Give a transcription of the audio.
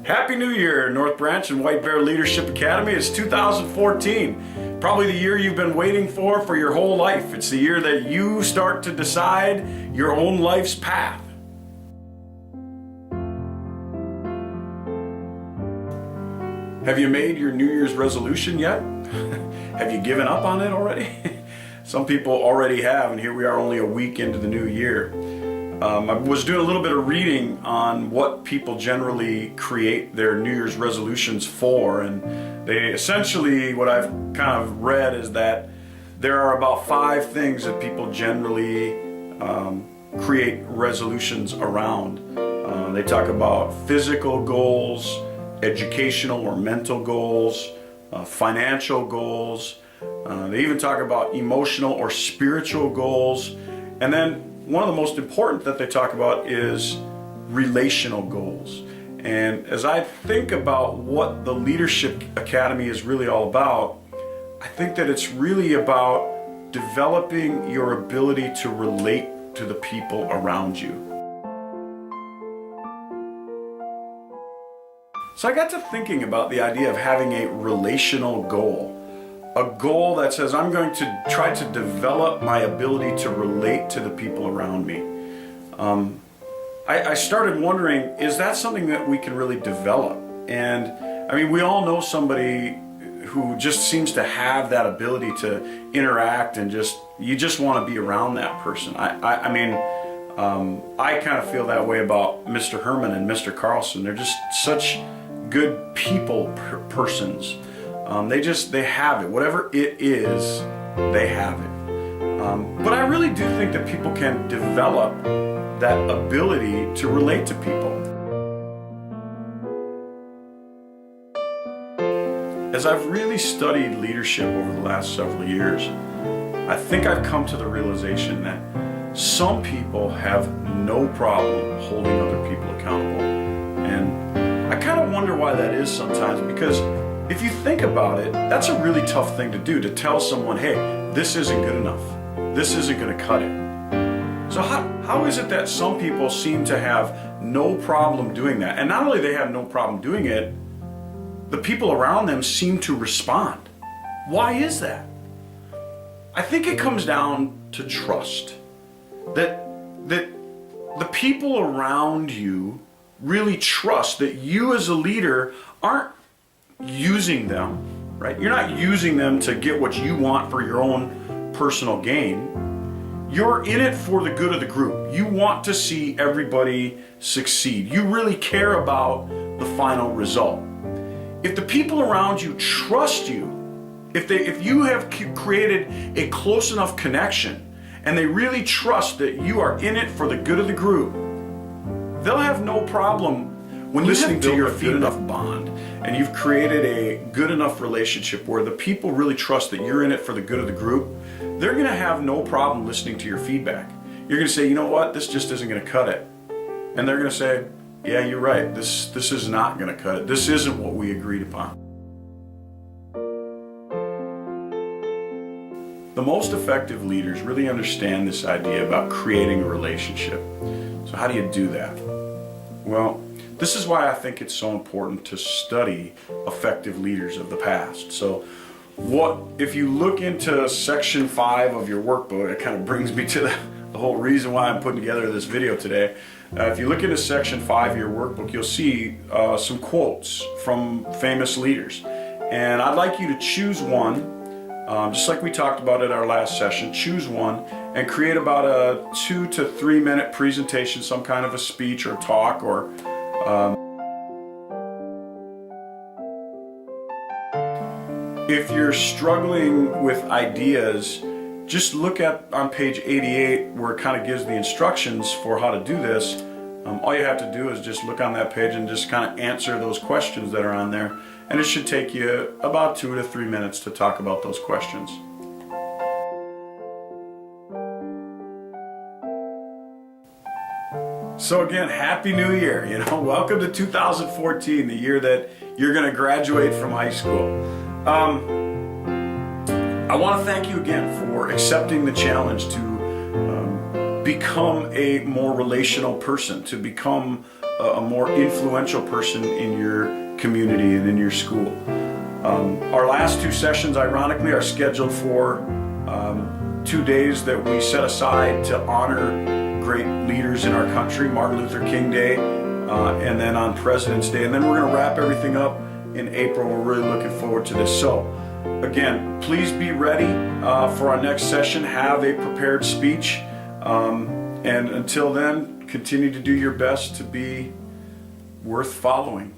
Happy New Year, North Branch and White Bear Leadership Academy. It's 2014, probably the year you've been waiting for your whole life. It's the year that you start to decide your own life's path. Have you made your New Year's resolution yet? Have you given up on it already? Some people already have, and here we are only a week into the new year. I was doing a little bit of reading on what people generally create their New Year's resolutions for, and they essentially, what I've kind of read is that there are about 5 things that people generally create resolutions around. They talk about physical goals, educational or mental goals, financial goals. They even talk about emotional or spiritual goals, and then one of the most important that they talk about is relational goals. And as I think about what the Leadership Academy is really all about, I think that it's really about developing your ability to relate to the people around you. So I got to thinking about the idea of having a relational goal. A goal that says I'm going to try to develop my ability to relate to the people around me. I started wondering, is that something that we can really develop? And I mean, we all know somebody who just seems to have that ability to interact and you just want to be around that person. I kind of feel that way about Mr. Herman and Mr. Carlson. They're just such good people persons. They have it. Whatever it is, they have it. But I really do think that people can develop that ability to relate to people. As I've really studied leadership over the last several years, I think I've come to the realization that some people have no problem holding other people accountable. And I kind of wonder why that is sometimes, because if you think about it, that's a really tough thing to do, to tell someone, hey, this isn't good enough. This isn't going to cut it. So how is it that some people seem to have no problem doing that? And not only they have no problem doing it, the people around them seem to respond. Why is that? I think it comes down to trust. That the people around you really trust that you as a leader aren't using them, right? You're not using them to get what you want for your own personal gain. You're in it for the good of the group. You want to see everybody succeed. You really care about the final result. If the people around you trust you, if you have created a close enough connection and they really trust that you are in it for the good of the group, they'll have no problem when listening to your feedback bond, and you've created a good enough relationship where the people really trust that you're in it for the good of the group, they're going to have no problem listening to your feedback. You're going to say, you know what, this just isn't going to cut it. And they're going to say, yeah, you're right, this is not going to cut it. This isn't what we agreed upon. The most effective leaders really understand this idea about creating a relationship. So how do you do that? Well, this is why I think it's so important to study effective leaders of the past. So if you look into section 5 of your workbook, it kind of brings me to the whole reason why I'm putting together this video today. If you look into section 5 of your workbook, you'll see some quotes from famous leaders. And I'd like you to choose one, just like we talked about at our last session, choose one and create about a 2 to 3 minute presentation, some kind of a speech or talk, or if you're struggling with ideas, just look on page 88 where it kind of gives the instructions for how to do this. All you have to do is just look on that page and just kind of answer those questions that are on there, and it should take you about 2 to 3 minutes to talk about those questions. So again, Happy New Year, welcome to 2014, the year that you're going to graduate from high school. I want to thank you again for accepting the challenge to become a more relational person, to become a more influential person in your community and in your school. Our last two sessions, ironically, are scheduled for 2 days that we set aside to honor great leaders in our country, Martin Luther King Day, and then on President's Day. And then we're going to wrap everything up in April. We're really looking forward to this. So, again, please be ready for our next session. Have a prepared speech. And until then, continue to do your best to be worth following.